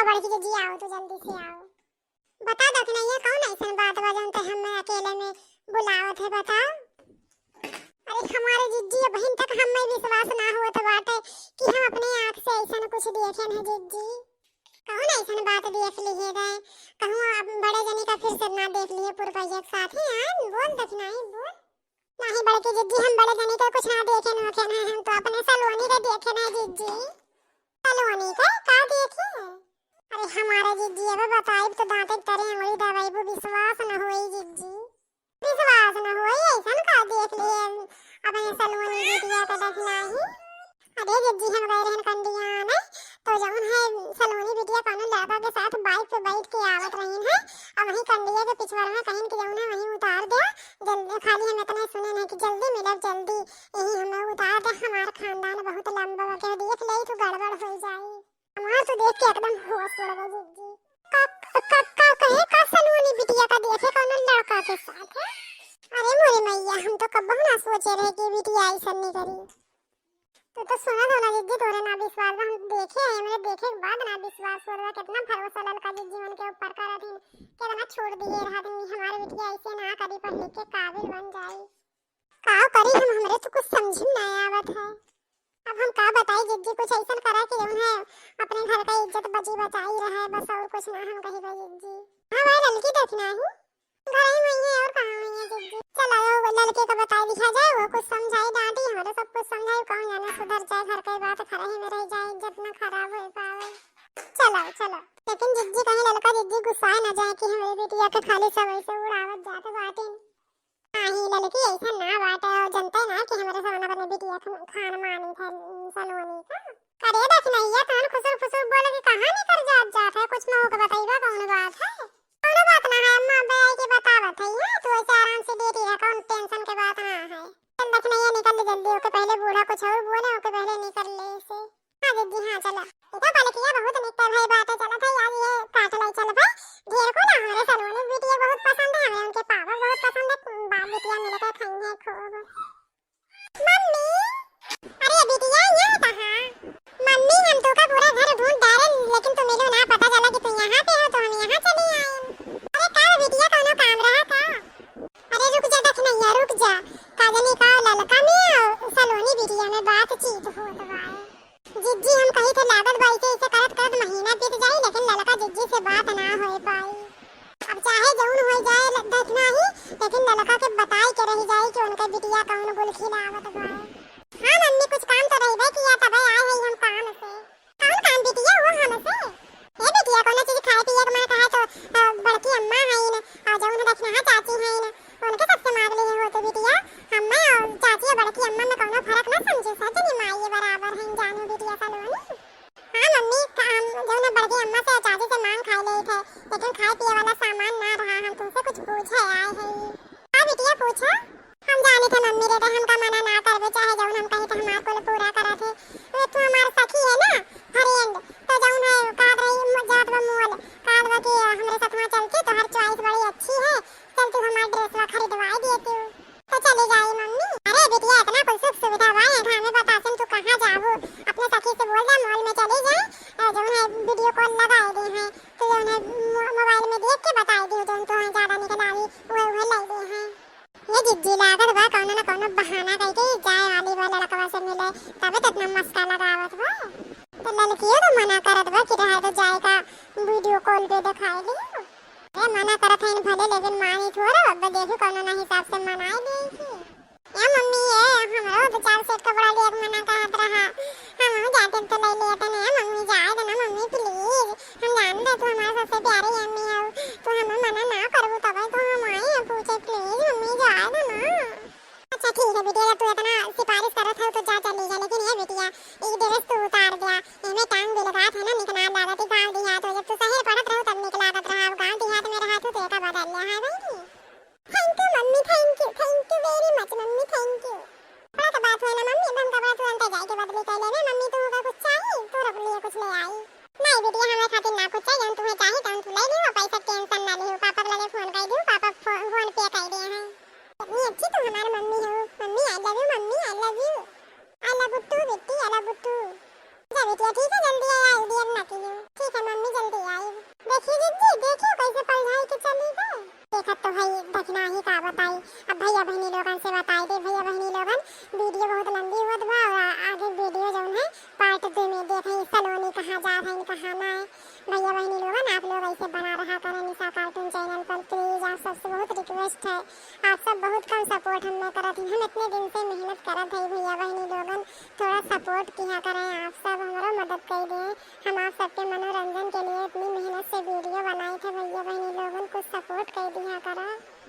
आओ बड़की जी आओ तो जल्दी से आओ। बता दो कि नहीं कौन ऐसा बात बजन तो हम अकेले में बुलावत है बताओ। अरे हमारे जिज्जी बहन तक हमें विश्वास ना हुआ तो बात है कि हम अपने आँख से ऐसा कुछ देखे हैं जिज्जी। कौन ऐसा बात देख लिए गए कहूँ अब बड़े जनी का फिर से ना देख लिए पूर्व एक साथ ही यार बोल दो नहीं बोल नहीं बड़की जिज्जी हम बड़े जनी का कुछ ना देखे ना हम तो अपने सलोनी का देखे ना जिज्जी। सलोनी का देखे अरे हमारे जिज्जी अब बताई तो दांत तरे अंगुली दवाई वो विश्वास न होई जिज्जी विश्वास न होई ऐसा का देख लिए अपने सलोनी बिटिया का देखना ही। अरे जिज्जी हम गए रहन कंडिया ने तो जौन है सलोनी बिटिया कौन लड़का के साथ बाइक पे बैठ के आवत रही है और वहीं कंडिया के पिछवाड़ में कहीं कि जौन है वहीं उतार दे जल्दी खाली हम इतने सुने नहीं कि जल्दी मिलब जल्दी यही हमें उतार दे हमारा खानदान बहुत लंबा के देख ले तो गड़बड़ हो जाए हमारा तो देख के एकदम होश उड़ गया जिज्जी का कहे का सलोनी बिटिया का देखे कौन लड़का के साथ है। अरे मोरी मैया हम तो कब ना सोचे रहे कि बिटिया ऐसा नहीं करी तो सुना था ना जिज्जी तोरे ना विश्वास हम देखे हैं मैंने देखे के बाद ना विश्वास हो रहा कितना भरोसा ललका जिज्जी मन के ऊपर कर रही कितना छोड़ दिए आदमी हमारे बिटिया ऐसे ना करी पढ़ लिख के काबिल बन जाए का करी हम हमरे तो कुछ समझ में नहीं आवत है। अब हम का बताई जिज्जी कुछ ऐसा करा कि उन्हें अपने घर का इज्जत बची बचाई रहा है बस और कुछ ना हम कही जिज्जी। हाँ भाई लड़की देखना है घर ही में है और कहां में है जिज्जी। चलो वो लड़के का बताई दिखा जाए वो कुछ समझाई डांटी हमारे सब कुछ समझाई कौन जाने सुधर जाए घर के बात खरा ही में रह जाए इज्जत ना खराब हो पावे। चलो चलो लेकिन जिज्जी कहीं लड़का जिज्जी गुस्सा न जाए कि हमारी बिटिया के खाली सब ऐसे उड़ावत जाते बातें नहीं लड़की ऐसा ना बात है और जनता ना कि हमारे सामने अपनी बिटिया खान मानी था सलोनी का करे देख नहीं है कान खुसर खुसर बोले कि कहां निकल जात है कुछ ना होगा बताइएगा कौन बात है कौन बात ना है अम्मा भाई की बतावत है तो ऐसे आराम से बेटी है कौन टेंशन के बात ना है चल देख नहीं निकल जल्दी ओके पहले बूढ़ा कुछ और बोले ओके पहले निकल ले से। हां दीदी हां चलो इतना पहले किया बहुत निकल भाई बात है चलो भाई आज ये काट लाई चल भाई ढेर को ना हमारे सलोनी बिटिया बहुत पसंद है हमें उनके पापा बहुत पसंद है बाप बिटिया मिलकर खाएंगे खूब। मम्मी अरे बिटिया ये कहां मम्मी हम तो का पूरा घर ढूंढ डाले लेकिन तुम मिलो ना पता चला कि तुम यहां पे हो तो हम यहां चले आए। अरे का बिटिया कोनो काम रहा था अरे रुक जा देख नहीं रुक जा काजनी का ललका में सलोनी बिटिया में बातचीत होत बा जिज्जी हम कही थे लागत बाई से इसे करत करत महीना बीत जाए लेकिन ललका जिज्जी से बात ना हो पाई। अब चाहे जौन हो जाए देखना ही लेकिन ललका के बताई के रह जाए कि उनके बिटिया कौन गुल खिलावत बा। हां मम्मी कुछ काम तो रही भाई किया तब आए हैं हम काम से कौन काम बिटिया वो हमसे ये बिटिया कोनो चीज खाए पिए के मैं कहा तो बड़की अम्मा है न आ जौन देखना है चाची है न उनके सबसे मांग ली हो तो बिटिया अम्मा और चाची और बड़की अम्मा में कोनो फर्क ना समझे सजनी माई बराबर हैं जानो बिटिया सलोनी। हां मम्मी काम जौन बड़की अम्मा से चाची से मांग खा ले थे लेकिन खाए पिए वाला सामान ना रहा हम तुमसे कुछ पूछे आए हैं। हां बिटिया पूछो हम जाने थे मम्मी रे हम का मना ना करबे चाहे जौन हम कहे थे हमार को पूरा करा थे तू हमार सखी है ना फ्रेंड तो जौन है काट रही जात व मोल काट व के हमरे साथ में चलती तो हर चॉइस बड़ी अच्छी है चल तू हमार ड्रेस वा खरीदवाई दे तू तो चली जाई मम्मी। अरे बिटिया इतना कुछ सुख सुविधा बा है हमें बता तुम तू कहां जाबो अपने सखी से बोल जा मॉल में चली जाए जौन है वीडियो कॉल लगाए दे हैं तो जौन है मोबाइल में देख के बताई दी जौन तो ज्यादा निकल आई वो लाई दे हैं। ये जिज्जी लागत बा कौन ना कौन बहाना करके जाए वाली वाला लड़का से मिले तबे तो इतना मस्का लगावत बा तो लड़कियों तो मना करत बा कि रहा तो जाएगा वीडियो कॉल पे दिखाई लियो ये मना करत है भले लेकिन मानी थोड़ा अब देखो कौन ना हिसाब से मनाई गई थी। या मम्मी ये हमारा तो चार सेट कपड़ा लिया मना करत रहा हम जाते तो ले लेते ना मम्मी जाए तो ना मम्मी प्लीज हम जानते तू हमारे सबसे प्यारी अम्मी है तो हम मना ना करो तब तो हम आए पूछे प्लीज मम्मी जाए ना अच्छा ठीक है बिटिया तू इतना सिफारिश करत है तो जा चली जा लेकिन ये बिटिया एक ड्रेस तू उतार दिया इनमें टांग भी लगा था ना निकला लागत गांव देहात हो जब तू शहर पढ़त रहो तब निकलात रहा अब गांव देहात में रहा तो का बदल लिया है भाई। Thank you mummy thank you very much mummy thank you. बड़ा तो बात है ना मम्मी हम कपड़ा तुरंत जाए के बदली कर लेवे मम्मी तू का कुछ चाहिए तो रख लिए कुछ ले आई है। आप सब बहुत कम सपोर्ट हमें करत ही। हम इतने दिन से मेहनत करत है भैया बहनी लोगन, थोड़ा सपोर्ट किया करें। आप सब हमारा मदद कर दें। हम आप सबके मनोरंजन के लिए इतनी मेहनत से वीडियो बनाए थे भैया बहनी लोगन, कुछ सपोर्ट कर दिया करें।